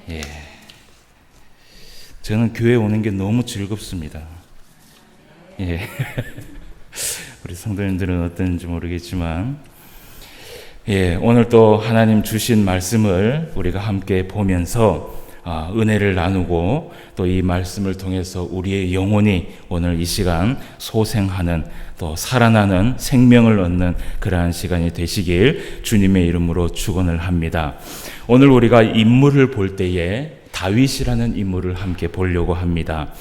예. 저는 교회 오는 게 너무 즐겁습니다. 예. 우리 성도님들은 어떤지 모르겠지만, 예, 오늘 또 하나님 주신 말씀을 우리가 함께 보면서 은혜를 나누고 또 이 말씀을 통해서 우리의 영혼이 오늘 이 시간 소생하는 또 살아나는 생명을 얻는 그러한 시간이 되시길 주님의 이름으로 축원을 합니다. 오늘 우리가 인물을 볼 때에 다윗이라는 인물을 함께 보려고 합니다.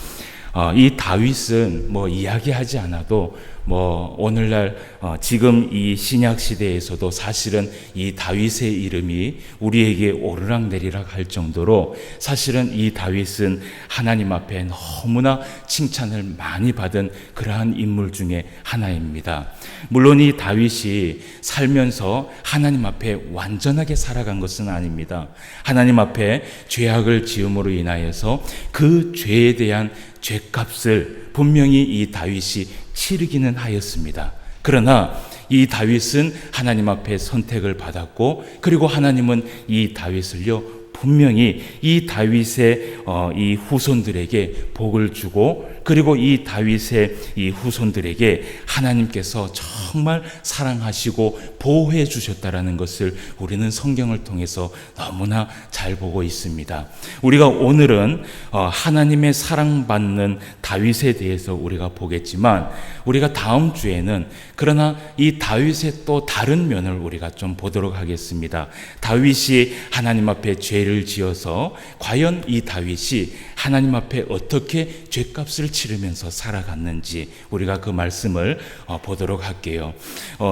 이 다윗은 뭐 이야기하지 않아도 뭐 오늘날 지금 이 신약 시대에서도 사실은 이 다윗의 이름이 우리에게 오르락내리락 할 정도로 사실은 이 다윗은 하나님 앞에 너무나 칭찬을 많이 받은 그러한 인물 중에 하나입니다. 물론 이 다윗이 살면서 하나님 앞에 완전하게 살아간 것은 아닙니다. 하나님 앞에 죄악을 지음으로 인하여서 그 죄에 대한 죄값을 분명히 이 다윗이 치르기는 하였습니다. 그러나 이 다윗은 하나님 앞에 선택을 받았고, 그리고 하나님은 이 다윗을요 분명히 이 다윗의 이 후손들에게 복을 주고, 그리고 이 다윗의 이 후손들에게 하나님께서 정말 사랑하시고 보호해 주셨다라는 것을 우리는 성경을 통해서 너무나 잘 보고 있습니다. 우리가 오늘은 하나님의 사랑받는 다윗에 대해서 우리가 보겠지만, 우리가 다음 주에는 그러나 이 다윗의 또 다른 면을 우리가 좀 보도록 하겠습니다. 다윗이 하나님 앞에 죄를 지어서 과연 이 다윗이 하나님 앞에 어떻게 죄값을 치르면서 살아갔는지 우리가 그 말씀을 보도록 할게요.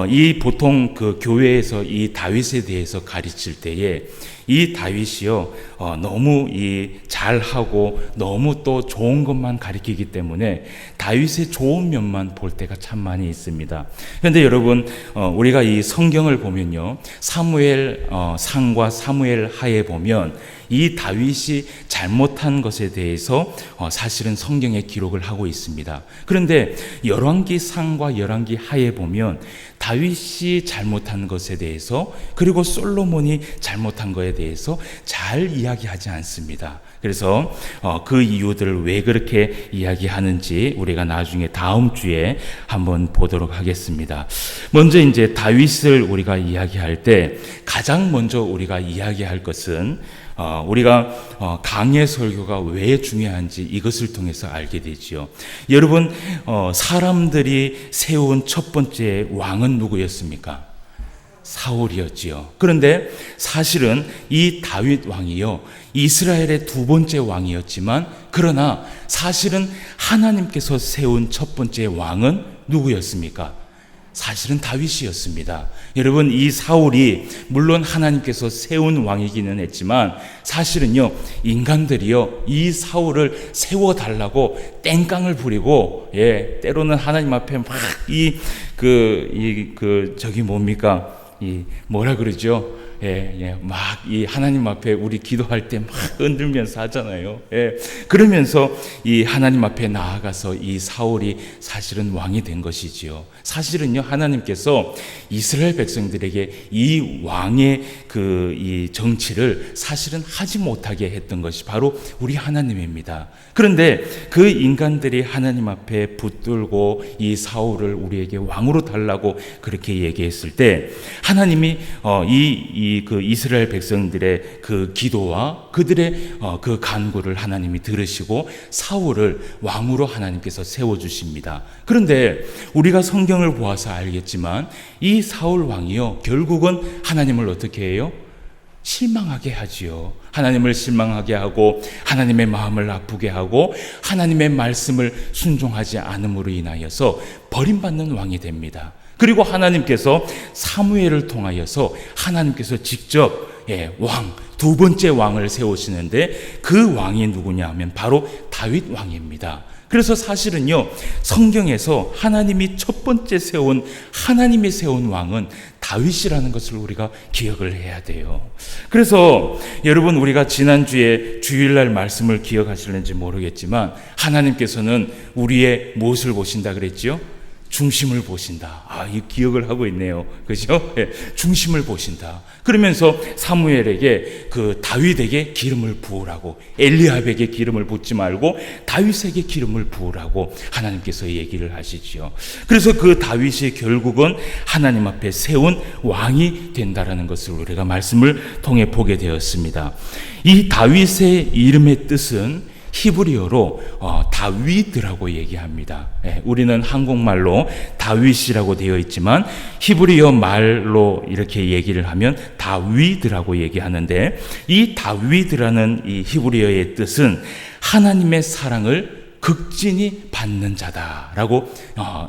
이 보통 그 교회에서 이 다윗에 대해서 가르칠 때에 이 다윗이요 너무 잘하고 너무 또 좋은 것만 가르치기 때문에 다윗의 좋은 면만 볼 때가 참 많이 있습니다. 그런데 여러분, 우리가 이 성경을 보면요, 사무엘 상과 사무엘 하에 보면 이 다윗이 잘못한 것에 대해서 사실은 성경에 기록을 하고 있습니다. 그런데 열왕기 상과 열왕기 하에 보면 다윗이 잘못한 것에 대해서, 그리고 솔로몬이 잘못한 것에 대해서 잘 이야기하지 않습니다. 그래서 그 이유들을 왜 그렇게 이야기하는지 우리가 나중에 다음 주에 한번 보도록 하겠습니다. 먼저 이제 다윗을 우리가 이야기할 때 가장 먼저 우리가 이야기할 것은 우리가 강해 설교가 왜 중요한지 이것을 통해서 알게 되지요. 여러분, 사람들이 세운 첫 번째 왕은 누구였습니까? 사울이었지요. 그런데 사실은 이 다윗 왕이요, 이스라엘의 두 번째 왕이었지만, 그러나 사실은 하나님께서 세운 첫 번째 왕은 누구였습니까? 사실은 다윗이었습니다. 여러분, 이 사울이 물론 하나님께서 세운 왕이기는 했지만 사실은요, 인간들이요 이 사울을 세워달라고 땡깡을 부리고, 때로는 하나님 앞에 막 저기 뭡니까? 뭐라 그러죠? 막 이 하나님 앞에 우리 기도할 때 막 흔들면서 하잖아요. 그러면서 이 하나님 앞에 나아가서 이 사울이 사실은 왕이 된 것이지요. 사실은요, 하나님께서 이스라엘 백성들에게 이 왕의 이 정치를 사실은 하지 못하게 했던 것이 바로 우리 하나님입니다. 그런데 그 인간들이 하나님 앞에 붙들고 이 사울을 우리에게 왕으로 달라고 그렇게 얘기했을 때, 하나님이 그 이스라엘 백성들의 그 기도와 그들의 그 간구를 하나님이 들으시고 사울을 왕으로 하나님께서 세워주십니다. 그런데 우리가 성경을 보아서 알겠지만 이 사울 왕이요 결국은 하나님을 어떻게 해요? 실망하게 하지요. 하나님을 실망하게 하고 하나님의 마음을 아프게 하고 하나님의 말씀을 순종하지 않음으로 인하여서 버림받는 왕이 됩니다. 그리고 하나님께서 사무엘을 통하여서 하나님께서 직접 두 번째 왕을 세우시는데, 그 왕이 누구냐 하면 바로 다윗 왕입니다. 그래서 사실은요, 성경에서 하나님이 첫 번째 하나님이 세운 왕은 다윗이라는 것을 우리가 기억을 해야 돼요. 그래서 여러분, 우리가 지난주에 주일날 말씀을 기억하실는지 모르겠지만 하나님께서는 우리의 무엇을 보신다 그랬지요? 중심을 보신다. 이 기억을 하고 있네요. 그죠? 예, 중심을 보신다. 그러면서 사무엘에게 그 다윗에게 기름을 부으라고, 엘리압에게 기름을 붓지 말고 다윗에게 기름을 부으라고 하나님께서 얘기를 하시지요. 그래서 그 다윗이 결국은 하나님 앞에 세운 왕이 된다라는 것을 우리가 말씀을 통해 보게 되었습니다. 이 다윗의 이름의 뜻은 히브리어로 다윗이라고 얘기합니다. 우리는 한국말로 다윗이라고 되어 있지만 히브리어 말로 이렇게 얘기를 하면 다윗이라고 얘기하는데, 이 다윗이라는 이 히브리어의 뜻은 하나님의 사랑을 극진히 받는 자다라고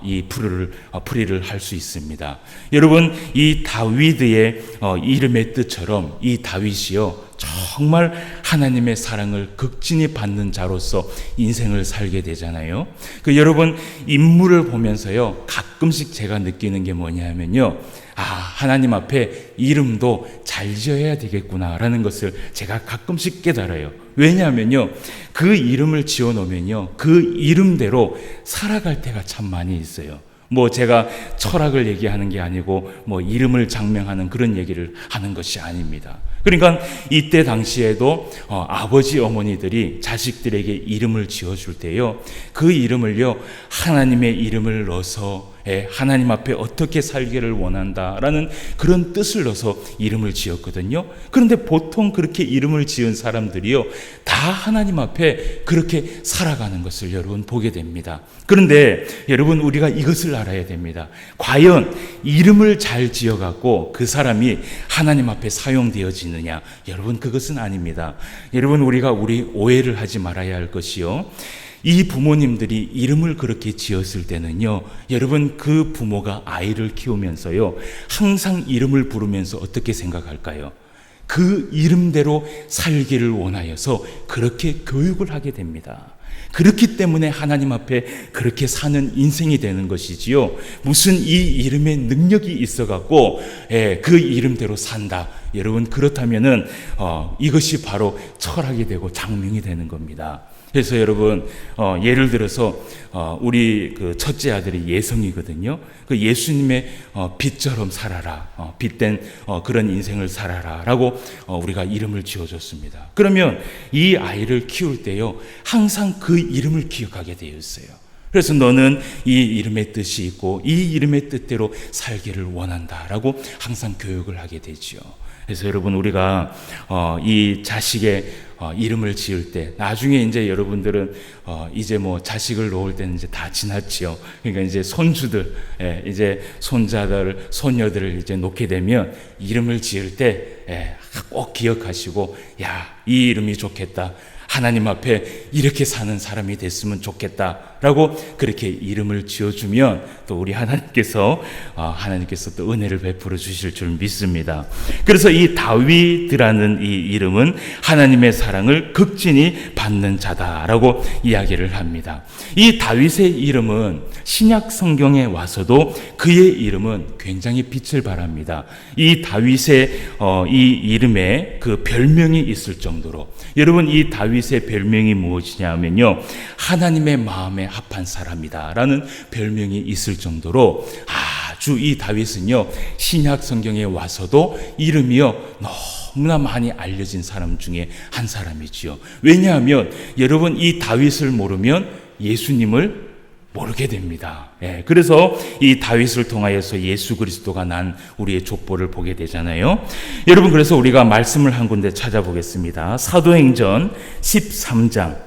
이 풀이를 할 수 있습니다. 여러분, 이 다윗의 이름의 뜻처럼 이 다윗이요, 정말 하나님의 사랑을 극진히 받는 자로서 인생을 살게 되잖아요. 여러분, 인물을 보면서요, 가끔씩 제가 느끼는 게 뭐냐면요, 하나님 앞에 이름도 잘 지어야 되겠구나라는 것을 제가 가끔씩 깨달아요. 왜냐하면요, 그 이름을 지어 놓으면요, 그 이름대로 살아갈 때가 참 많이 있어요. 제가 철학을 얘기하는 게 아니고 이름을 장명하는 그런 얘기를 하는 것이 아닙니다. 그러니까 이때 당시에도 아버지 어머니들이 자식들에게 이름을 지어줄 때요, 그 이름을요, 하나님의 이름을 넣어서 하나님 앞에 어떻게 살기를 원한다라는 그런 뜻을 넣어서 이름을 지었거든요. 그런데 보통 그렇게 이름을 지은 사람들이요, 다 하나님 앞에 그렇게 살아가는 것을 여러분 보게 됩니다. 그런데 여러분, 우리가 이것을 알아야 됩니다. 과연 이름을 잘 지어갖고 그 사람이 하나님 앞에 사용되어지느냐? 여러분, 그것은 아닙니다. 여러분, 우리가 오해를 하지 말아야 할 것이요, 이 부모님들이 이름을 그렇게 지었을 때는요, 여러분, 그 부모가 아이를 키우면서요, 항상 이름을 부르면서 어떻게 생각할까요? 그 이름대로 살기를 원하여서 그렇게 교육을 하게 됩니다. 그렇기 때문에 하나님 앞에 그렇게 사는 인생이 되는 것이지요, 무슨 이 이름에 능력이 있어갖고 그 이름대로 산다, 여러분, 그렇다면은 이것이 바로 철학이 되고 장명이 되는 겁니다. 그래서 여러분, 예를 들어서 우리 그 첫째 아들이 예성이거든요. 그 예수님의 빛처럼 살아라, 빛된 그런 인생을 살아라라고 우리가 이름을 지어줬습니다. 그러면 이 아이를 키울 때요, 항상 그 이름을 기억하게 되어 있어요. 그래서 너는 이 이름의 뜻이 있고 이 이름의 뜻대로 살기를 원한다라고 항상 교육을 하게 되지요. 그래서 여러분, 우리가 이 자식의 이름을 지을 때, 나중에 이제 여러분들은 이제 자식을 놓을 때는 이제 다 지났지요. 그러니까 이제 손주들, 이제 손자들, 손녀들을 이제 놓게 되면 이름을 지을 때 꼭 기억하시고, 이 이름이 좋겠다, 하나님 앞에 이렇게 사는 사람이 됐으면 좋겠다라고 그렇게 이름을 지어주면 또 우리 하나님께서 또 은혜를 베풀어 주실 줄 믿습니다. 그래서 이 다윗이라는 이 이름은 하나님의 사랑을 극진히 받는 자다라고 이야기를 합니다. 이 다윗의 이름은 신약 성경에 와서도 그의 이름은 굉장히 빛을 발합니다. 이 다윗의 이 이름에 그 별명이 있을 정도로, 여러분, 이 다윗의 별명이 무엇이냐 하면요, 하나님의 마음에 합한 사람이다 라는 별명이 있을 정도로 아주 이 다윗은요, 신약 성경에 와서도 이름이요, 너무나 많이 알려진 사람 중에 한 사람이지요. 왜냐하면 여러분, 이 다윗을 모르면 예수님을 모르게 됩니다. 그래서 이 다윗을 통하여서 예수 그리스도가 난 우리의 족보를 보게 되잖아요. 여러분, 그래서 우리가 말씀을 한 군데 찾아보겠습니다. 사도행전 13장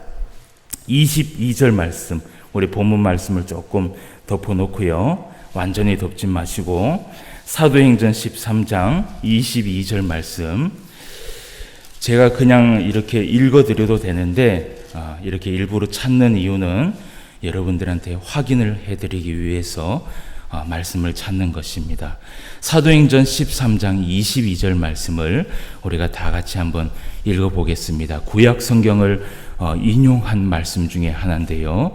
22절 말씀, 우리 본문 말씀을 조금 덮어놓고요, 완전히 덮지 마시고 사도행전 13장 22절 말씀, 제가 그냥 이렇게 읽어드려도 되는데 이렇게 일부러 찾는 이유는 여러분들한테 확인을 해드리기 위해서 말씀을 찾는 것입니다. 사도행전 13장 22절 말씀을 우리가 다 같이 한번 읽어보겠습니다. 구약 성경을 인용한 말씀 중에 하나인데요,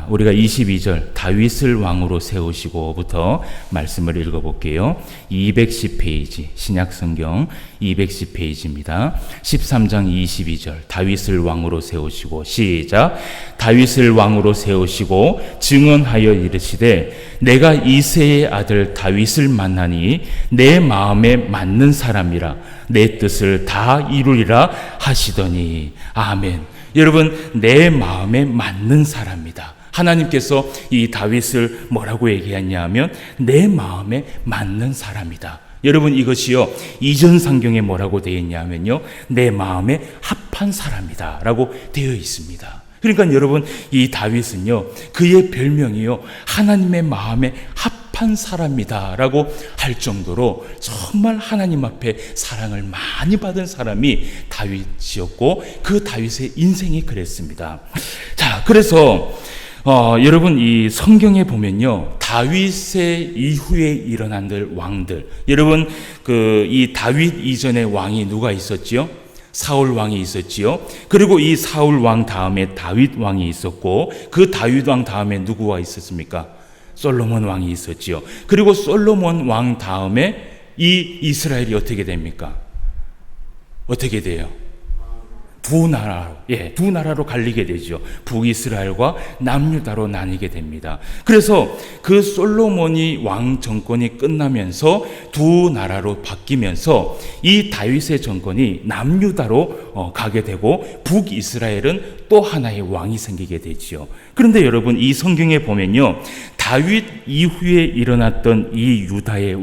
우리가 22절 다윗을 왕으로 세우시고부터 말씀을 읽어볼게요. 210페이지 신약성경 210페이지입니다. 13장 22절 다윗을 왕으로 세우시고 시작. 다윗을 왕으로 세우시고 증언하여 이르시되 내가 이새의 아들 다윗을 만나니 내 마음에 맞는 사람이라 내 뜻을 다 이루리라 하시더니 아멘. 여러분, 내 마음에 맞는 사람이다. 하나님께서 이 다윗을 뭐라고 얘기했냐 하면 내 마음에 맞는 사람이다. 여러분, 이것이요 이전 성경에 뭐라고 되어 있냐면요 내 마음에 합한 사람이다 라고 되어 있습니다. 그러니까 여러분, 이 다윗은요 그의 별명이요 하나님의 마음에 합한 사람이다 라고 할 정도로 정말 하나님 앞에 사랑을 많이 받은 사람이 다윗이었고 그 다윗의 인생이 그랬습니다. 자, 그래서 여러분, 이 성경에 보면요 다윗의 이후에 일어난 왕들, 여러분 이 다윗 이전에 왕이 누가 있었지요? 사울 왕이 있었지요. 그리고 이 사울 왕 다음에 다윗 왕이 있었고 그 다윗 왕 다음에 누구가 있었습니까? 솔로몬 왕이 있었지요. 그리고 솔로몬 왕 다음에 이 이스라엘이 어떻게 됩니까? 어떻게 돼요? 두 나라로 갈리게 되죠. 북이스라엘과 남유다로 나뉘게 됩니다. 그래서 그 솔로몬이 왕 정권이 끝나면서 두 나라로 바뀌면서 이 다윗의 정권이 남유다로 가게 되고 북이스라엘은 또 하나의 왕이 생기게 되지요. 그런데 여러분, 이 성경에 보면요 다윗 이후에 일어났던 이 유다의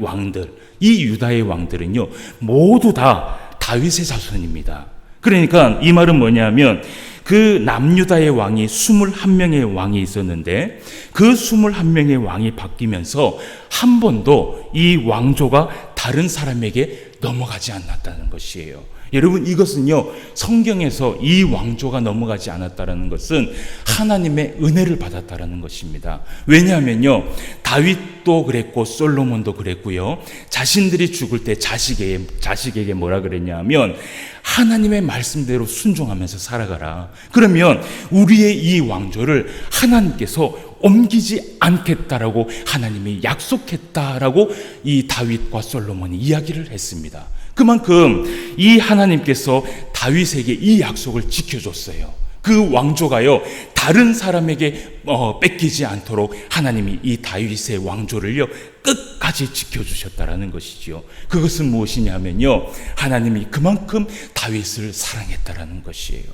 왕들은요 모두 다 다윗의 자손입니다. 그러니까 이 말은 뭐냐면 그 남유다의 왕이 21명의 왕이 있었는데 그 21명의 왕이 바뀌면서 한 번도 이 왕조가 다른 사람에게 넘어가지 않았다는 것이에요. 여러분, 이것은요 성경에서 이 왕조가 넘어가지 않았다는 것은 하나님의 은혜를 받았다는 것입니다. 왜냐하면요 다윗도 그랬고 솔로몬도 그랬고요 자신들이 죽을 때 자식에게 뭐라 그랬냐 하면 하나님의 말씀대로 순종하면서 살아가라. 그러면 우리의 이 왕조를 하나님께서 옮기지 않겠다라고 하나님이 약속했다라고 이 다윗과 솔로몬이 이야기를 했습니다. 그만큼 이 하나님께서 다윗에게 이 약속을 지켜줬어요. 그 왕조가요 다른 사람에게 뺏기지 않도록 하나님이 이 다윗의 왕조를요 끝까지 지켜주셨다라는 것이지요. 그것은 무엇이냐면요 하나님이 그만큼 다윗을 사랑했다라는 것이에요.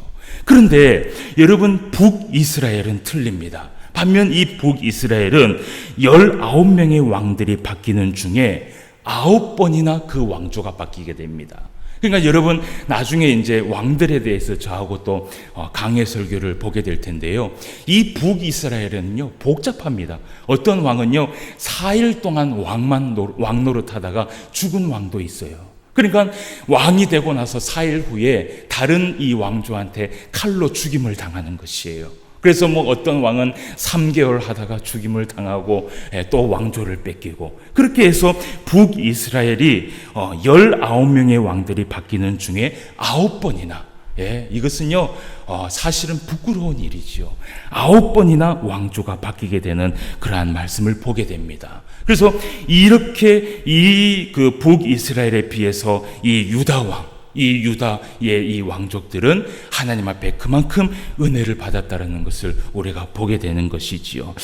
그런데 여러분, 북이스라엘은 틀립니다. 반면 이 북이스라엘은 19명의 왕들이 바뀌는 중에 9번이나 그 왕조가 바뀌게 됩니다. 그러니까 여러분, 나중에 이제 왕들에 대해서 저하고 또 강해 설교를 보게 될 텐데요. 이 북이스라엘은요 복잡합니다. 어떤 왕은요 4일 동안 왕 노릇하다가 죽은 왕도 있어요. 그러니까 왕이 되고 나서 4일 후에 다른 이 왕조한테 칼로 죽임을 당하는 것이에요. 그래서 어떤 왕은 3개월 하다가 죽임을 당하고 또 왕조를 뺏기고, 그렇게 해서 북이스라엘이 19명의 왕들이 바뀌는 중에 9번이나, 이것은요 사실은 부끄러운 일이지요. 9번이나 왕조가 바뀌게 되는 그러한 말씀을 보게 됩니다. 그래서 이렇게 이 북이스라엘에 비해서 이 유다의 이 왕족들은 하나님 앞에 그만큼 은혜를 받았다는 것을 우리가 보게 되는 것이지요.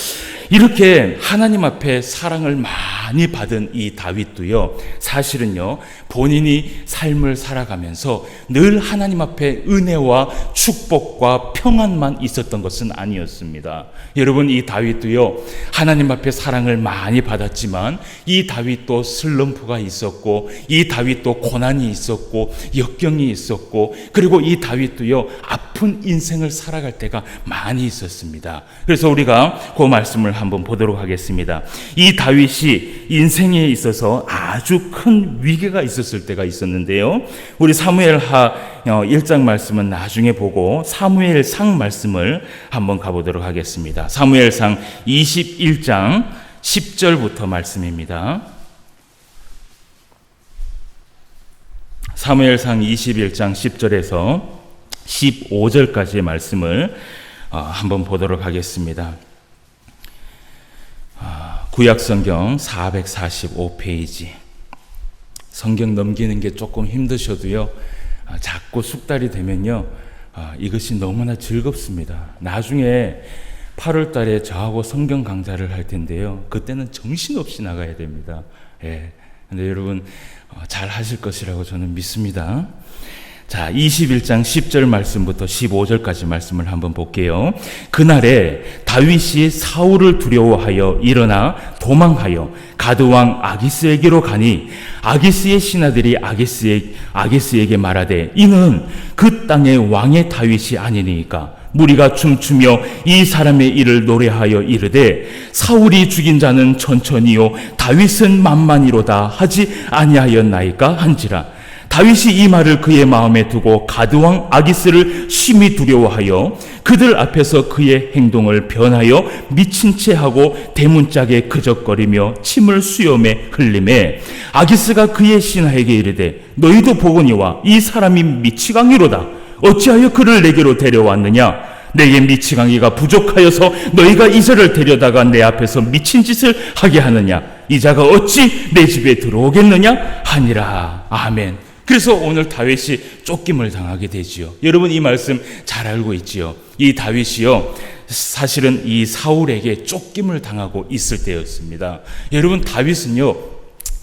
이렇게 하나님 앞에 사랑을 많이 받은 이 다윗도요, 사실은요 본인이 삶을 살아가면서 늘 하나님 앞에 은혜와 축복과 평안만 있었던 것은 아니었습니다. 여러분, 이 다윗도요 하나님 앞에 사랑을 많이 받았지만 이 다윗도 슬럼프가 있었고, 이 다윗도 고난이 있었고, 역경이 있었고, 그리고 이 다윗도요 아픈 인생을 살아갈 때가 많이 있었습니다. 그래서 우리가 그 말씀을 한번 보도록 하겠습니다. 이 다윗이 인생에 있어서 아주 큰 위기가 있었을 때가 있었는데요, 우리 사무엘하 1장 말씀은 나중에 보고 사무엘상 말씀을 한번 가보도록 하겠습니다. 사무엘상 21장 10절부터 말씀입니다. 사무엘상 21장 10절에서 15절까지의 말씀을 한번 보도록 하겠습니다. 구약성경 445페이지. 성경 넘기는 게 조금 힘드셔도요, 자꾸 숙달이 되면요, 이것이 너무나 즐겁습니다. 나중에 8월 달에 저하고 성경 강좌를 할 텐데요, 그때는 정신없이 나가야 됩니다. 예. 근데 여러분, 잘 하실 것이라고 저는 믿습니다. 자, 21장 10절 말씀부터 15절까지 말씀을 한번 볼게요. 그날에 다윗이 사울을 두려워하여 일어나 도망하여 가드왕 아기스에게로 가니 아기스의 신하들이 아기스에게 말하되 이는 그 땅의 왕의 다윗이 아니니까 무리가 춤추며 이 사람의 일을 노래하여 이르되 사울이 죽인 자는 천천히요 다윗은 만만히로다 하지 아니하였나이까 한지라. 다윗이 이 말을 그의 마음에 두고 가드왕 아기스를 심히 두려워하여 그들 앞에서 그의 행동을 변하여 미친 채 하고 대문짝에 그적거리며 침을 수염에 흘리매 아기스가 그의 신하에게 이르되 너희도 보거니와 이 사람이 미치광이로다. 어찌하여 그를 내게로 데려왔느냐? 내게 미치광이가 부족하여서 너희가 이 자를 데려다가 내 앞에서 미친 짓을 하게 하느냐? 이 자가 어찌 내 집에 들어오겠느냐? 하니라. 아멘. 그래서 오늘 다윗이 쫓김을 당하게 되지요. 여러분 이 말씀 잘 알고 있지요. 이 다윗이요, 사실은 이 사울에게 쫓김을 당하고 있을 때였습니다. 여러분 다윗은요,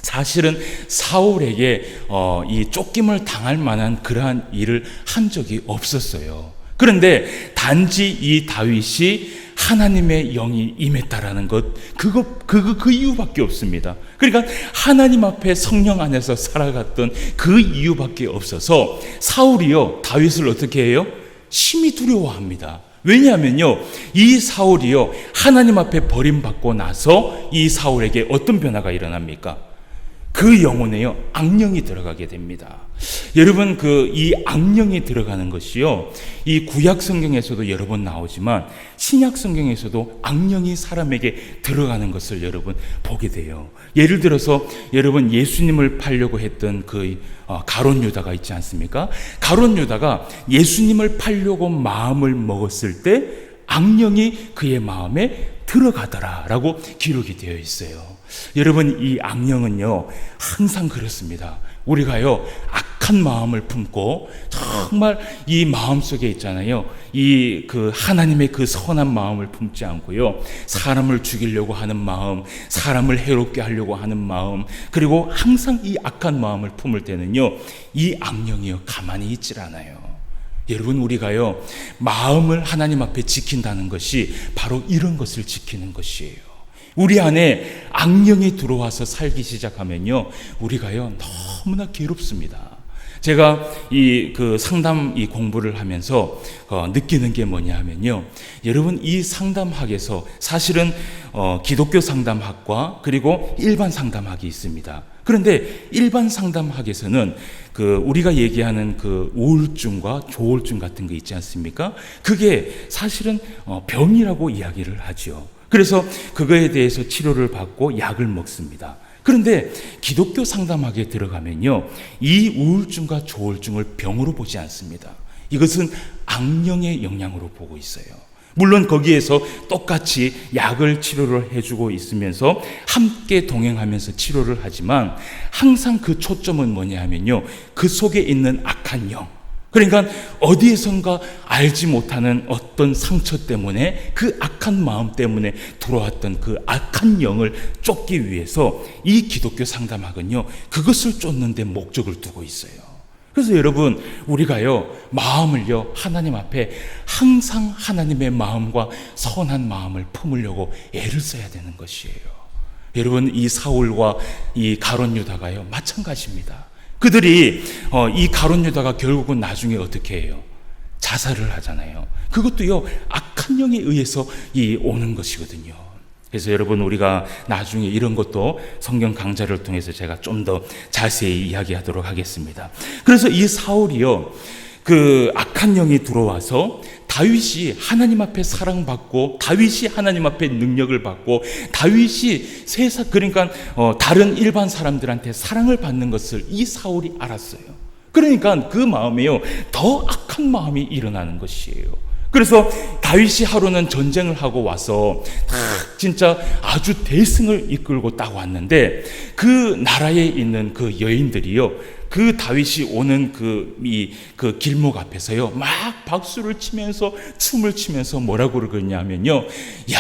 사실은 사울에게 이 쫓김을 당할 만한 그러한 일을 한 적이 없었어요. 그런데 단지 이 다윗이 하나님의 영이 임했다라는 것, 그 이유밖에 없습니다. 그러니까 하나님 앞에 성령 안에서 살아갔던 그 이유밖에 없어서 사울이요, 다윗을 어떻게 해요? 심히 두려워합니다. 왜냐하면요, 이 사울이요, 하나님 앞에 버림받고 나서 이 사울에게 어떤 변화가 일어납니까? 그 영혼에요, 악령이 들어가게 됩니다. 여러분, 이 악령이 들어가는 것이요, 이 구약 성경에서도 여러 번 나오지만 신약 성경에서도 악령이 사람에게 들어가는 것을 여러분 보게 돼요. 예를 들어서 여러분 예수님을 팔려고 했던 가룟 유다가 있지 않습니까? 가룟 유다가 예수님을 팔려고 마음을 먹었을 때 악령이 그의 마음에 들어가더라라고 기록이 되어 있어요. 여러분 이 악령은요 항상 그렇습니다. 우리가요 악한 마음을 품고 정말 이 마음 속에 있잖아요, 하나님의 그 선한 마음을 품지 않고요, 사람을 죽이려고 하는 마음, 사람을 해롭게 하려고 하는 마음, 그리고 항상 이 악한 마음을 품을 때는요 이 악령이요 가만히 있질 않아요. 여러분 우리가요 마음을 하나님 앞에 지킨다는 것이 바로 이런 것을 지키는 것이에요. 우리 안에 악령이 들어와서 살기 시작하면요 우리가요 너무나 괴롭습니다. 제가 상담 공부를 하면서 느끼는 게 뭐냐 하면요, 여러분 이 상담학에서 사실은 기독교 상담학과 그리고 일반 상담학이 있습니다. 그런데 일반 상담학에서는 우리가 얘기하는 우울증과 조울증 같은 거 있지 않습니까? 그게 사실은 병이라고 이야기를 하죠. 그래서 그거에 대해서 치료를 받고 약을 먹습니다. 그런데 기독교 상담학에 들어가면요 이 우울증과 조울증을 병으로 보지 않습니다. 이것은 악령의 영향으로 보고 있어요. 물론 거기에서 똑같이 약을 치료를 해주고 있으면서 함께 동행하면서 치료를 하지만 항상 그 초점은 뭐냐 하면요 그 속에 있는 악한 영, 그러니까 어디에선가 알지 못하는 어떤 상처 때문에 그 악한 마음 때문에 들어왔던 그 악한 영을 쫓기 위해서 이 기독교 상담학은요 그것을 쫓는 데 목적을 두고 있어요. 그래서 여러분 우리가요 마음을요 하나님 앞에 항상 하나님의 마음과 선한 마음을 품으려고 애를 써야 되는 것이에요. 여러분 이 사울과 이 가룟 유다가요 마찬가지입니다. 그들이 이 가룟 유다가 결국은 나중에 어떻게 해요? 자살을 하잖아요. 그것도요 악한 영에 의해서 오는 것이거든요. 그래서 여러분 우리가 나중에 이런 것도 성경 강좌를 통해서 제가 좀 더 자세히 이야기하도록 하겠습니다. 그래서 이 사울이요 악한 영이 들어와서 다윗이 하나님 앞에 사랑받고 다윗이 하나님 앞에 능력을 받고 다윗이 그러니까 다른 일반 사람들한테 사랑을 받는 것을 이 사울이 알았어요. 그러니까 그 마음에요 더 악한 마음이 일어나는 것이에요. 그래서 다윗이 하루는 전쟁을 하고 와서 진짜 아주 대승을 이끌고 딱 왔는데 그 나라에 있는 그 여인들이요, 그 다윗이 오는 그 길목 앞에서요 막 박수를 치면서 춤을 추면서 뭐라고 그러냐면요, 야,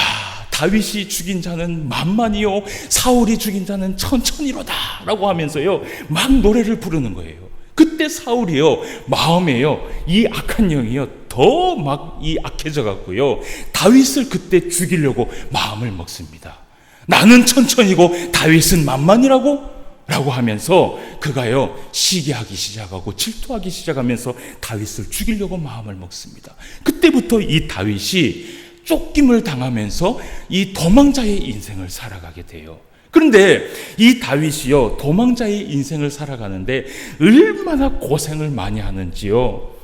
다윗이 죽인 자는 만만이요 사울이 죽인 자는 천천히로다 라고 하면서요 막 노래를 부르는 거예요. 그때 사울이요 마음에요 이 악한 영이요 더 막 악해져 갖고요 다윗을 그때 죽이려고 마음을 먹습니다. 나는 천천히고 다윗은 만만이라고? 라고 하면서 그가요 시기하기 시작하고 질투하기 시작하면서 다윗을 죽이려고 마음을 먹습니다. 그때부터 이 다윗이 쫓김을 당하면서 이 도망자의 인생을 살아가게 돼요. 그런데 이 다윗이요 도망자의 인생을 살아가는데 얼마나 고생을 많이 하는지요.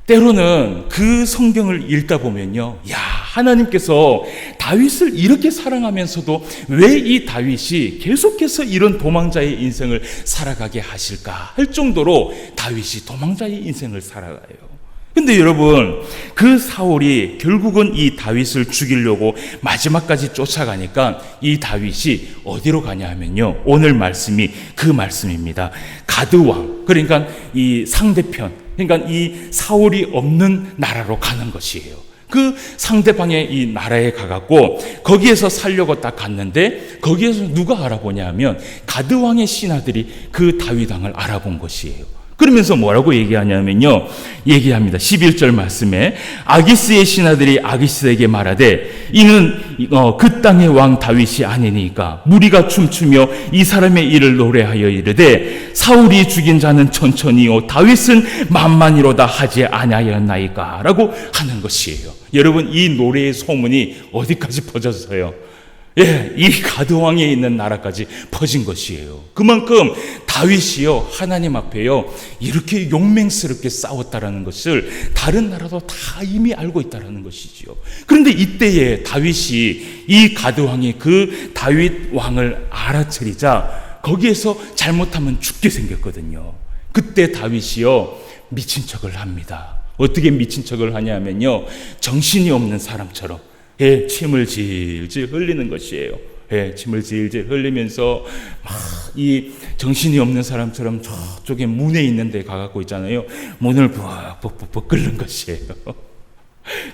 때로는 그 성경을 읽다 보면요, 야, 하나님께서 다윗을 이렇게 사랑하면서도 왜 이 다윗이 계속해서 이런 도망자의 인생을 살아가게 하실까 할 정도로 다윗이 도망자의 인생을 살아가요. 근데 여러분, 그 사울이 결국은 이 다윗을 죽이려고 마지막까지 쫓아가니까 이 다윗이 어디로 가냐 하면요, 오늘 말씀이 그 말씀입니다. 가드왕, 그러니까 이 상대편, 그러니까 이 사울이 없는 나라로 가는 것이에요. 그 상대방의 이 나라에 가갖고 거기에서 살려고 딱 갔는데 거기에서 누가 알아보냐 하면 가드왕의 신하들이 그 다윗 왕을 알아본 것이에요. 그러면서 뭐라고 얘기하냐면요, 얘기합니다. 11절 말씀에 아기스의 신하들이 아기스에게 말하되 이는 그 땅의 왕 다윗이 아니니까 무리가 춤추며 이 사람의 일을 노래하여 이르되 사울이 죽인 자는 천천히요 다윗은 만만이로다 하지 아니하였나이까 라고 하는 것이에요. 여러분, 이 노래의 소문이 어디까지 퍼졌어요? 예, 이 가드왕에 있는 나라까지 퍼진 것이에요. 그만큼 다윗이요 하나님 앞에요 이렇게 용맹스럽게 싸웠다라는 것을 다른 나라도 다 이미 알고 있다라는 것이지요. 그런데 이때에 다윗이 이 가드왕이 그 다윗 왕을 알아차리자 거기에서 잘못하면 죽게 생겼거든요. 그때 다윗이요 미친 척을 합니다. 어떻게 미친 척을 하냐면요, 정신이 없는 사람처럼 예, 침을 질질 흘리는 것이에요. 예, 침을 질질 흘리면서 막 이 정신이 없는 사람처럼 저쪽에 문에 있는 데 가갖고 있잖아요. 문을 벅벅벅벅 끓는 것이에요.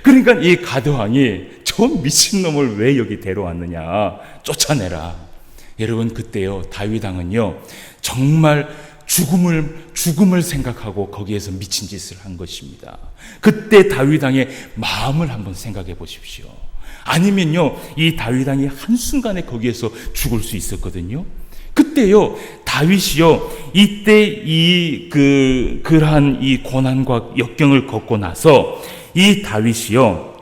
그러니까 이 가드왕이 저 미친놈을 왜 여기 데려왔느냐, 쫓아내라. 여러분, 그때요 다윗 왕은요 정말 죽음을 생각하고 거기에서 미친 짓을 한 것입니다. 그때 다윗 왕의 마음을 한번 생각해 보십시오. 아니면요 이 다윗 왕이 한순간에 거기에서 죽을 수 있었거든요. 그때요 다윗이요 이때 그러한 이 고난과 역경을 겪고 나서 이 다윗이요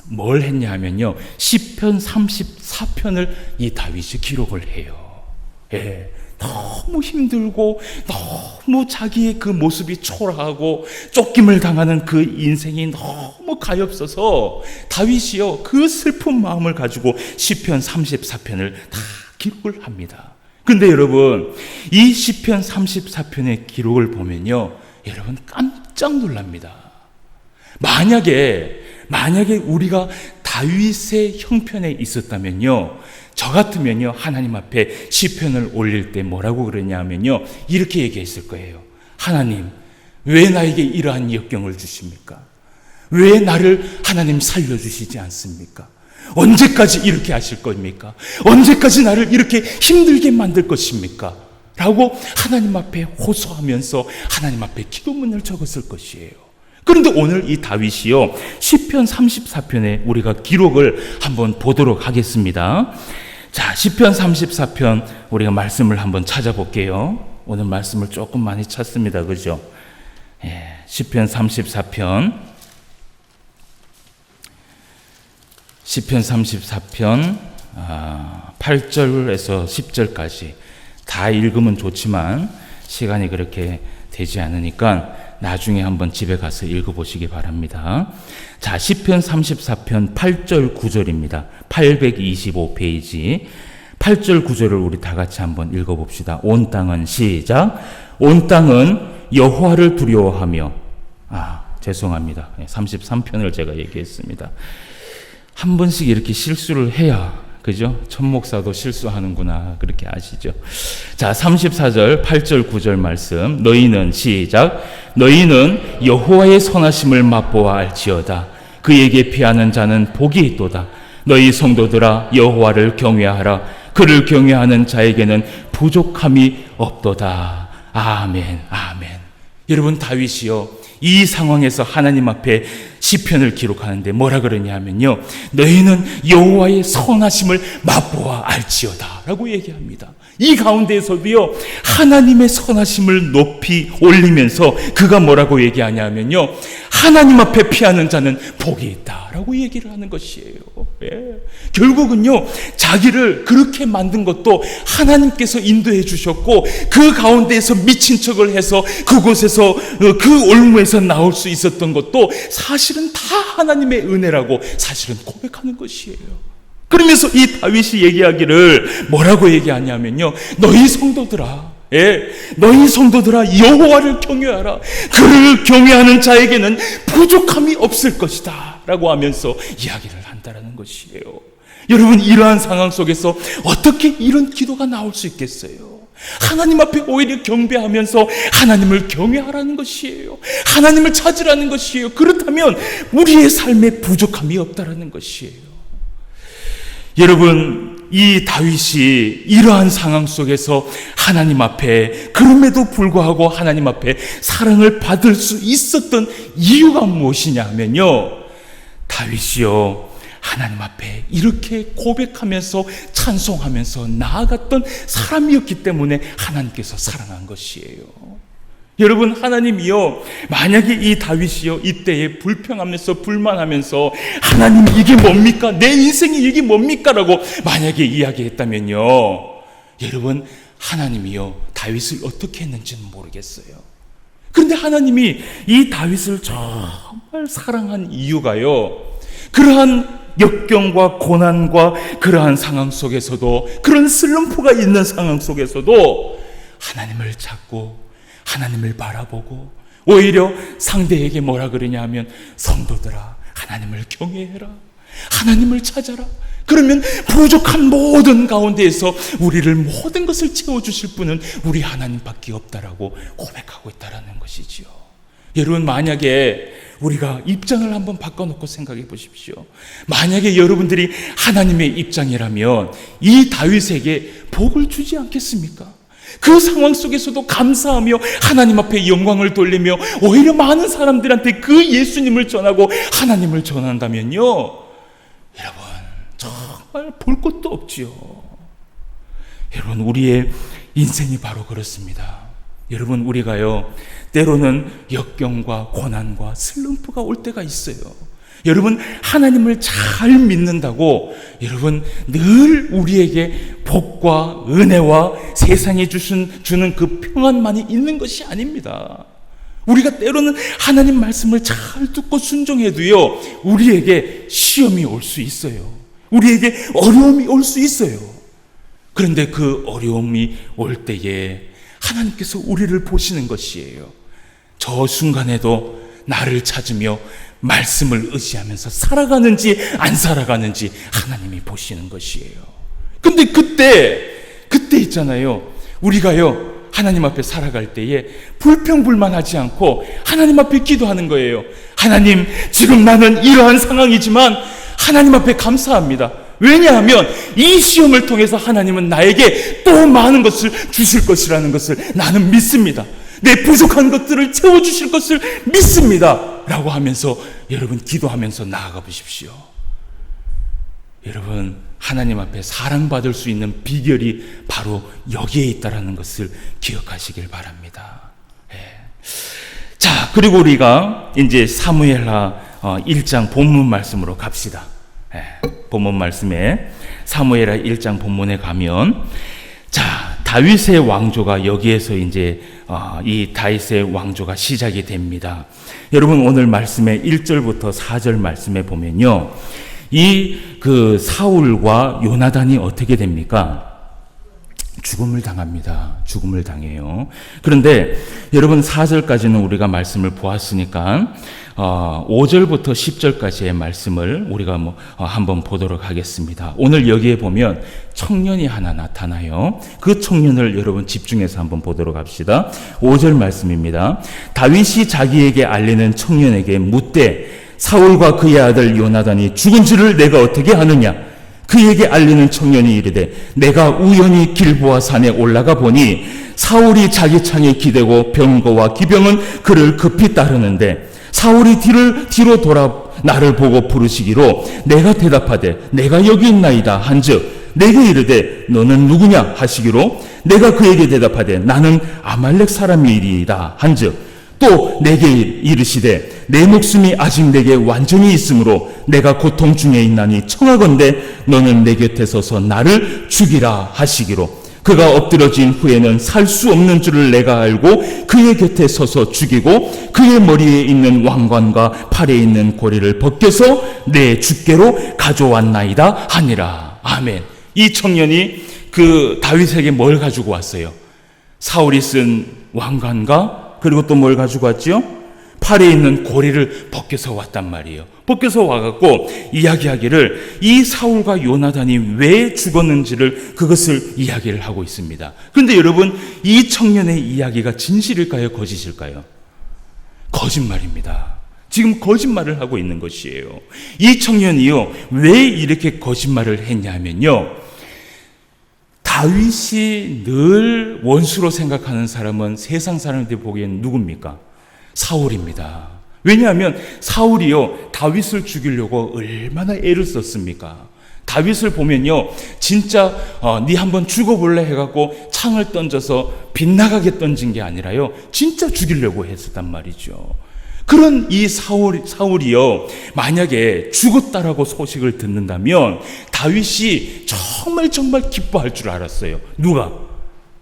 뭘 했냐 하면요 시편 34편을 이 다윗이 기록을 해요. 예. 너무 힘들고 너무 자기의 그 모습이 초라하고 쫓김을 당하는 그 인생이 너무 가엾어서 다윗이요 그 슬픈 마음을 가지고 시편 34편을 다 기록을 합니다. 근데 여러분, 이 시편 34편의 기록을 보면요 여러분 깜짝 놀랍니다. 만약에 우리가 다윗의 형편에 있었다면요 저 같으면요 하나님 앞에 시편을 올릴 때 뭐라고 그러냐면요 이렇게 얘기했을 거예요. 하나님, 왜 나에게 이러한 역경을 주십니까? 왜 나를 하나님 살려주시지 않습니까? 언제까지 이렇게 하실 겁니까? 언제까지 나를 이렇게 힘들게 만들 것입니까? 라고 하나님 앞에 호소하면서 하나님 앞에 기도문을 적었을 것이에요. 그런데 오늘 이 다윗이요 시편 34편에 우리가 기록을 한번 보도록 하겠습니다. 자, 시편 34편 우리가 말씀을 한번 찾아볼게요. 오늘 말씀을 조금 많이 찾습니다. 그죠? 예, 시편 34편 8절에서 10절까지 다 읽으면 좋지만 시간이 그렇게 되지 않으니까 나중에 한번 집에 가서 읽어보시기 바랍니다. 자, 시편 34편 8절 9절입니다. 825페이지 8절 9절을 우리 다 같이 한번 읽어봅시다. 온 땅은 시작. 온 땅은 여호와를 두려워하며 죄송합니다. 33편을 제가 얘기했습니다. 한 번씩 이렇게 실수를 해야, 그죠? 천 목사도 실수하는구나, 그렇게 아시죠? 자, 34절, 8절, 9절 말씀. 너희는, 시작. 너희는 여호와의 선하심을 맛보아 알지어다. 그에게 피하는 자는 복이 있도다. 너희 성도들아, 여호와를 경외하라. 그를 경외하는 자에게는 부족함이 없도다. 아멘, 아멘. 여러분, 다윗이요, 이 상황에서 하나님 앞에 시편을 기록하는데 뭐라 그러냐면요, 너희는 여호와의 선하심을 맛보아 알지어다 라고 얘기합니다. 이 가운데에서도요, 하나님의 선하심을 높이 올리면서 그가 뭐라고 얘기하냐면요, 하나님 앞에 피하는 자는 복이 있다 라고 얘기를 하는 것이에요. 예. 결국은요, 자기를 그렇게 만든 것도 하나님께서 인도해 주셨고, 그 가운데에서 미친 척을 해서 그곳에서, 그 올무에서 나올 수 있었던 것도 사실은 다 하나님의 은혜라고 사실은 고백하는 것이에요. 그러면서 이 다윗이 얘기하기를 뭐라고 얘기하냐면요, 너희 성도들아, 예, 너희 성도들아, 여호와를 경외하라. 그를 경외하는 자에게는 부족함이 없을 것이다 라고 하면서 이야기를 한다라는 것이에요. 여러분, 이러한 상황 속에서 어떻게 이런 기도가 나올 수 있겠어요? 하나님 앞에 오히려 경배하면서 하나님을 경외하라는 것이에요. 하나님을 찾으라는 것이에요. 그렇다면 우리의 삶에 부족함이 없다라는 것이에요. 여러분, 이 다윗이 이러한 상황 속에서 하나님 앞에, 그럼에도 불구하고 하나님 앞에 사랑을 받을 수 있었던 이유가 무엇이냐 하면요, 다윗이요, 하나님 앞에 이렇게 고백하면서 찬송하면서 나아갔던 사람이었기 때문에 하나님께서 사랑한 것이에요. 여러분, 하나님이요, 만약에 이 다윗이요, 이때에 불평하면서 불만하면서 하나님 이게 뭡니까? 내 인생이 이게 뭡니까? 라고 만약에 이야기했다면요, 여러분, 하나님이요, 다윗을 어떻게 했는지는 모르겠어요. 그런데 하나님이 이 다윗을 정말 사랑한 이유가요, 그러한 역경과 고난과 그러한 상황 속에서도, 그런 슬럼프가 있는 상황 속에서도 하나님을 찾고 하나님을 바라보고, 오히려 상대에게 뭐라 그러냐 하면, 성도들아, 하나님을 경외해라. 하나님을 찾아라. 그러면 부족한 모든 가운데에서 우리를 모든 것을 채워주실 분은 우리 하나님밖에 없다라고 고백하고 있다라는 것이지요. 여러분, 만약에 우리가 입장을 한번 바꿔놓고 생각해 보십시오. 만약에 여러분들이 하나님의 입장이라면 이 다윗에게 복을 주지 않겠습니까? 그 상황 속에서도 감사하며 하나님 앞에 영광을 돌리며 오히려 많은 사람들한테 그 예수님을 전하고 하나님을 전한다면요, 여러분, 정말 볼 것도 없지요. 여러분, 우리의 인생이 바로 그렇습니다. 여러분, 우리가요, 때로는 역경과 고난과 슬럼프가 올 때가 있어요. 여러분, 하나님을 잘 믿는다고 여러분 늘 우리에게 복과 은혜와 세상에 주는 그 평안만이 있는 것이 아닙니다. 우리가 때로는 하나님 말씀을 잘 듣고 순종해도요, 우리에게 시험이 올 수 있어요. 우리에게 어려움이 올 수 있어요. 그런데 그 어려움이 올 때에 하나님께서 우리를 보시는 것이에요. 저 순간에도 나를 찾으며 말씀을 의지하면서 살아가는지 안 살아가는지 하나님이 보시는 것이에요. 근데 그때 있잖아요, 우리가요, 하나님 앞에 살아갈 때에 불평불만하지 않고 하나님 앞에 기도하는 거예요. 하나님, 지금 나는 이러한 상황이지만 하나님 앞에 감사합니다. 왜냐하면 이 시험을 통해서 하나님은 나에게 또 많은 것을 주실 것이라는 것을 나는 믿습니다. 내 부족한 것들을 채워주실 것을 믿습니다 라고 하면서 여러분 기도하면서 나아가 보십시오. 여러분, 하나님 앞에 사랑받을 수 있는 비결이 바로 여기에 있다는 것을 기억하시길 바랍니다. 예. 자, 그리고 우리가 이제 사무엘하 1장 본문 말씀으로 갑시다. 예. 본문 말씀에 사무엘하 1장 본문에 가면, 자, 다윗의 왕조가 여기에서 이제 이 다윗의 왕조가 시작이 됩니다. 여러분, 오늘 말씀에 1절부터 4절 말씀에 보면요, 이 그 사울과 요나단이 어떻게 됩니까? 죽음을 당합니다. 죽음을 당해요. 그런데 여러분 4절까지는 우리가 말씀을 보았으니까 5절부터 10절까지의 말씀을 우리가 한번 보도록 하겠습니다. 오늘 여기에 보면 청년이 하나 나타나요. 그 청년을 여러분 집중해서 한번 보도록 합시다. 5절 말씀입니다. 다윗이 자기에게 알리는 청년에게 묻되 사울과 그의 아들 요나단이 죽은 줄을 내가 어떻게 아느냐? 그에게 알리는 청년이 이르되 내가 우연히 길보아 산에 올라가 보니 사울이 자기 창에 기대고 병거와 기병은 그를 급히 따르는데 사울이 뒤로 돌아 나를 보고 부르시기로 내가 대답하되 내가 여기 있나이다 한즉 내게 이르되 너는 누구냐 하시기로 내가 그에게 대답하되 나는 아말렉 사람이리이다 한즉 또 내게 이르시되 내 목숨이 아직 내게 완전히 있으므로 내가 고통 중에 있나니 청하건대 너는 내 곁에 서서 나를 죽이라 하시기로 그가 엎드러진 후에는 살 수 없는 줄을 내가 알고 그의 곁에 서서 죽이고 그의 머리에 있는 왕관과 팔에 있는 고리를 벗겨서 내 주께로 가져왔나이다 하니라. 아멘. 이 청년이 그 다윗에게 뭘 가지고 왔어요? 사울이 쓴 왕관과 그리고 또 뭘 가지고 왔죠? 팔에 있는 고리를 벗겨서 왔단 말이에요. 벗겨서 와갖고 이야기하기를 이 사울과 요나단이 왜 죽었는지를 그것을 이야기를 하고 있습니다. 그런데 여러분 이 청년의 이야기가 진실일까요? 거짓일까요? 거짓말입니다. 지금 거짓말을 하고 있는 것이에요. 이 청년이요 왜 이렇게 거짓말을 했냐면요, 다윗이 늘 원수로 생각하는 사람은 세상 사람들이 보기엔 누굽니까? 사울입니다. 왜냐하면 사울이요 다윗을 죽이려고 얼마나 애를 썼습니까? 다윗을 보면요 진짜 네 한번 죽어볼래 해갖고 창을 던져서 빗나가게 던진 게 아니라요 진짜 죽이려고 했었단 말이죠. 그런 이 사울이요 만약에 죽었다라고 소식을 듣는다면 다윗이 정말 기뻐할 줄 알았어요. 누가?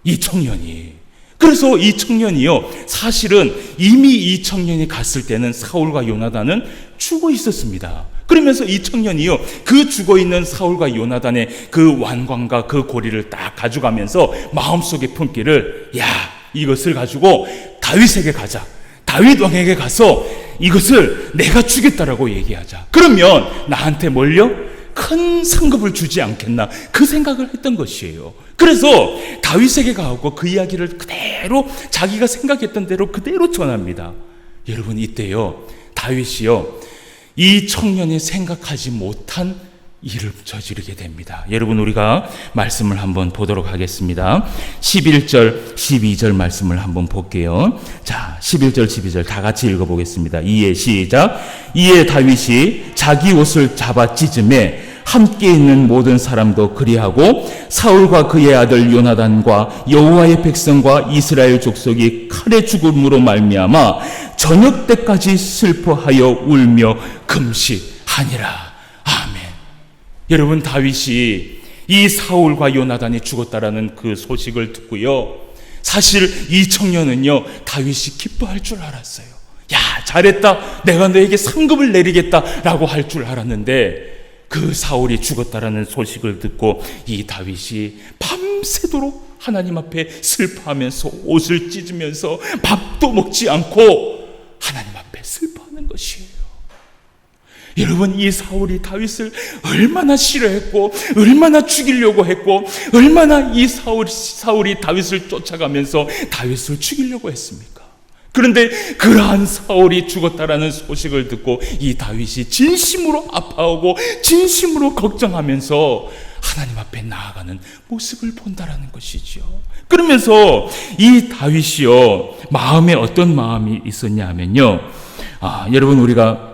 이 청년이. 그래서 이 청년이요 사실은 이미 이 청년이 갔을 때는 사울과 요나단은 죽어 있었습니다. 그러면서 이 청년이요 그 죽어있는 사울과 요나단의 그 완관과 그 고리를 딱 가져가면서 마음속에 품기를 야 이것을 가지고 다윗에게 가자, 다윗 왕에게 가서 이것을 내가 주겠다라고 얘기하자. 그러면 나한테 뭘요? 큰 상급을 주지 않겠나 그 생각을 했던 것이에요. 그래서 다윗에게 가고 그 이야기를 그대로 자기가 생각했던 대로 그대로 전합니다. 여러분 이때요 다윗이요 이 청년이 생각하지 못한 일을 저지르게 됩니다. 여러분 우리가 말씀을 한번 보도록 하겠습니다. 11절 12절 말씀을 한번 볼게요. 자 11절 12절 다 같이 읽어보겠습니다. 이에 시작. 이에 다윗이 자기 옷을 잡아 찢음에 함께 있는 모든 사람도 그리하고 사울과 그의 아들 요나단과 여호와의 백성과 이스라엘 족속이 칼에 죽음으로 말미암아 저녁 때까지 슬퍼하여 울며 금식하니라. 아멘. 여러분 다윗이 이 사울과 요나단이 죽었다라는 그 소식을 듣고요 사실 이 청년은요 다윗이 기뻐할 줄 알았어요. 야 잘했다, 내가 너에게 상급을 내리겠다라고 할 줄 알았는데 그 사울이 죽었다라는 소식을 듣고 이 다윗이 밤새도록 하나님 앞에 슬퍼하면서 옷을 찢으면서 밥도 먹지 않고 하나님 앞에 슬퍼하는 것이에요. 여러분 이 사울이 다윗을 얼마나 싫어했고 얼마나 죽이려고 했고 얼마나 이 사울이 다윗을 쫓아가면서 다윗을 죽이려고 했습니까? 그런데 그러한 사울이 죽었다라는 소식을 듣고 이 다윗이 진심으로 아파하고 진심으로 걱정하면서 하나님 앞에 나아가는 모습을 본다라는 것이죠. 그러면서 이 다윗이요 마음에 어떤 마음이 있었냐 하면요 여러분 우리가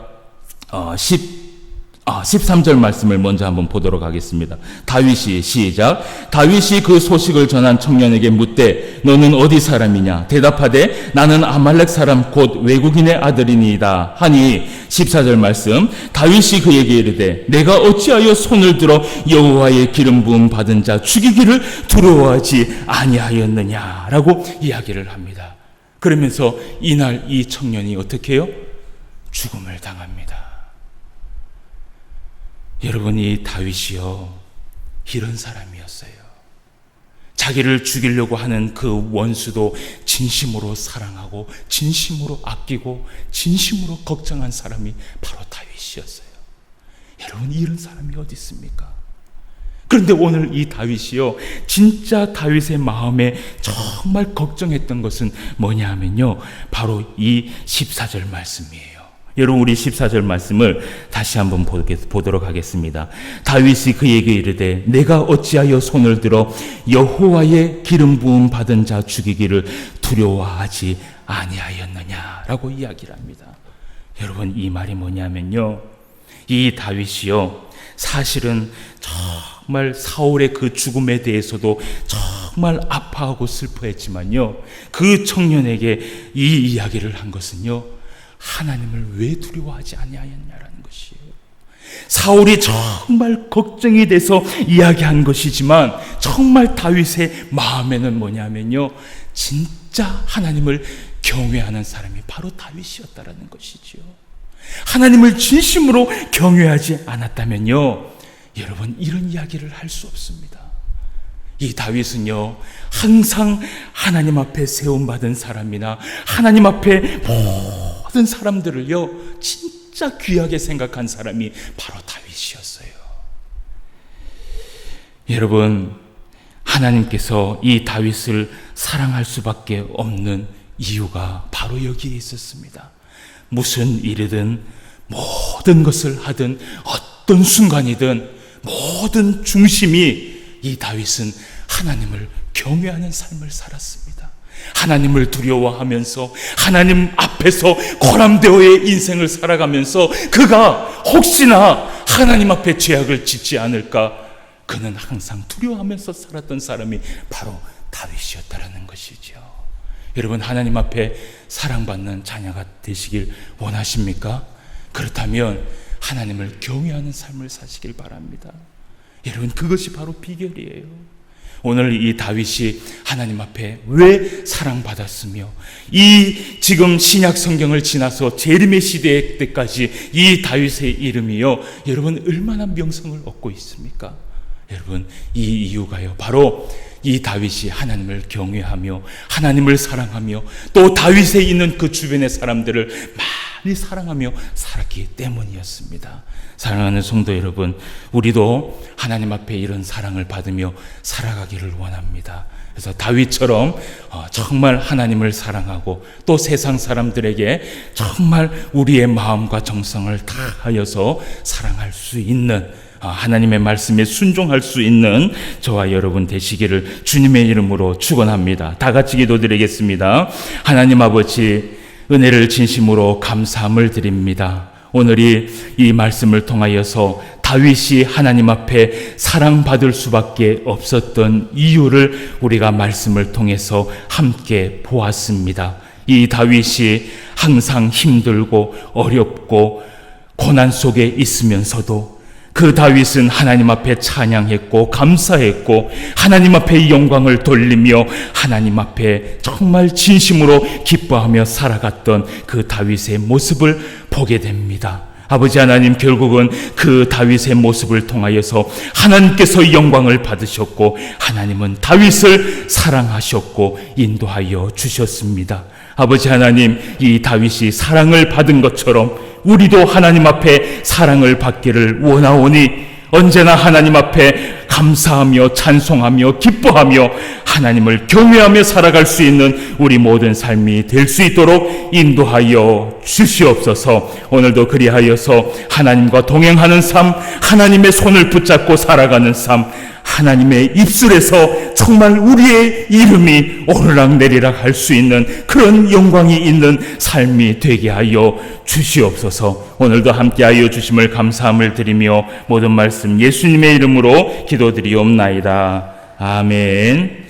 13절 말씀을 먼저 한번 보도록 하겠습니다. 다윗이 시작. 다윗이 그 소식을 전한 청년에게 묻되 너는 어디 사람이냐? 대답하되 나는 아말렉 사람 곧 외국인의 아들이니이다 하니 14절 말씀. 다윗이 그에게 이르되 내가 어찌하여 손을 들어 여호와의 기름 부음 받은 자 죽이기를 두려워하지 아니하였느냐라고 이야기를 합니다. 그러면서 이날 이 청년이 어떻게 해요? 죽음을 당합니다. 여러분 이 다윗이요 이런 사람이었어요. 자기를 죽이려고 하는 그 원수도 진심으로 사랑하고 진심으로 아끼고 진심으로 걱정한 사람이 바로 다윗이었어요. 여러분, 이런 사람이 어디 있습니까? 그런데 오늘 이 다윗이요, 진짜 다윗의 마음에 정말 걱정했던 것은 뭐냐 하면요, 바로 이 14절 말씀이에요. 여러분, 우리 14절 말씀을 다시 한번 보도록 하겠습니다. 다윗이 그에게 이르되 내가 어찌하여 손을 들어 여호와의 기름 부음 받은 자 죽이기를 두려워하지 아니하였느냐라고 이야기를 합니다. 여러분, 이 말이 뭐냐면요, 이 다윗이요, 사실은 정말 사울의 그 죽음에 대해서도 정말 아파하고 슬퍼했지만요, 그 청년에게 이 이야기를 한 것은요, 하나님을 왜 두려워하지 아니하였냐라는 것이에요. 사울이 정말 걱정이 돼서 이야기한 것이지만 정말 다윗의 마음에는 뭐냐면요, 진짜 하나님을 경외하는 사람이 바로 다윗이었다라는 것이죠. 하나님을 진심으로 경외하지 않았다면요, 여러분, 이런 이야기를 할 수 없습니다. 이 다윗은요, 항상 하나님 앞에 세움받은 사람이나 하나님 앞에 모든 사람들을요, 진짜 귀하게 생각한 사람이 바로 다윗이었어요. 여러분, 하나님께서 이 다윗을 사랑할 수밖에 없는 이유가 바로 여기에 있었습니다. 무슨 일이든 모든 것을 하든 어떤 순간이든 모든 중심이 이 다윗은 하나님을 경외하는 삶을 살았습니다. 하나님을 두려워하면서 하나님 앞에서 고람되어의 인생을 살아가면서 그가 혹시나 하나님 앞에 죄악을 짓지 않을까, 그는 항상 두려워하면서 살았던 사람이 바로 다윗이었다라는 것이죠. 여러분, 하나님 앞에 사랑받는 자녀가 되시길 원하십니까? 그렇다면 하나님을 경외하는 삶을 사시길 바랍니다. 여러분, 그것이 바로 비결이에요. 오늘 이 다윗이 하나님 앞에 왜 사랑받았으며, 이 지금 신약 성경을 지나서 재림의 시대 때까지 이 다윗의 이름이요, 여러분, 얼마나 명성을 얻고 있습니까? 여러분, 이 이유가요, 바로 이 다윗이 하나님을 경외하며 하나님을 사랑하며 또 다윗에 있는 그 주변의 사람들을 많이 사랑하며 살았기 때문이었습니다. 사랑하는 성도 여러분, 우리도 하나님 앞에 이런 사랑을 받으며 살아가기를 원합니다. 그래서 다윗처럼 정말 하나님을 사랑하고 또 세상 사람들에게 정말 우리의 마음과 정성을 다하여서 사랑할 수 있는, 하나님의 말씀에 순종할 수 있는 저와 여러분 되시기를 주님의 이름으로 축원합니다. 다 같이 기도드리겠습니다. 하나님 아버지, 은혜를 진심으로 감사함을 드립니다. 오늘 이 말씀을 통하여서 다윗이 하나님 앞에 사랑받을 수밖에 없었던 이유를 우리가 말씀을 통해서 함께 보았습니다. 이 다윗이 항상 힘들고 어렵고 고난 속에 있으면서도 그 다윗은 하나님 앞에 찬양했고 감사했고 하나님 앞에 영광을 돌리며 하나님 앞에 정말 진심으로 기뻐하며 살아갔던 그 다윗의 모습을 보게 됩니다. 아버지 하나님, 결국은 그 다윗의 모습을 통하여서 하나님께서 영광을 받으셨고 하나님은 다윗을 사랑하셨고 인도하여 주셨습니다. 아버지 하나님, 이 다윗이 사랑을 받은 것처럼 우리도 하나님 앞에 사랑을 받기를 원하오니 언제나 하나님 앞에 감사하며 찬송하며 기뻐하며 하나님을 경외하며 살아갈 수 있는 우리 모든 삶이 될 수 있도록 인도하여 주시옵소서. 오늘도 그리하여서 하나님과 동행하는 삶, 하나님의 손을 붙잡고 살아가는 삶, 하나님의 입술에서 정말 우리의 이름이 오르락내리락 할 수 있는 그런 영광이 있는 삶이 되게 하여 주시옵소서. 오늘도 함께하여 주심을 감사함을 드리며 모든 말씀 예수님의 이름으로 기도드리옵나이다. 아멘.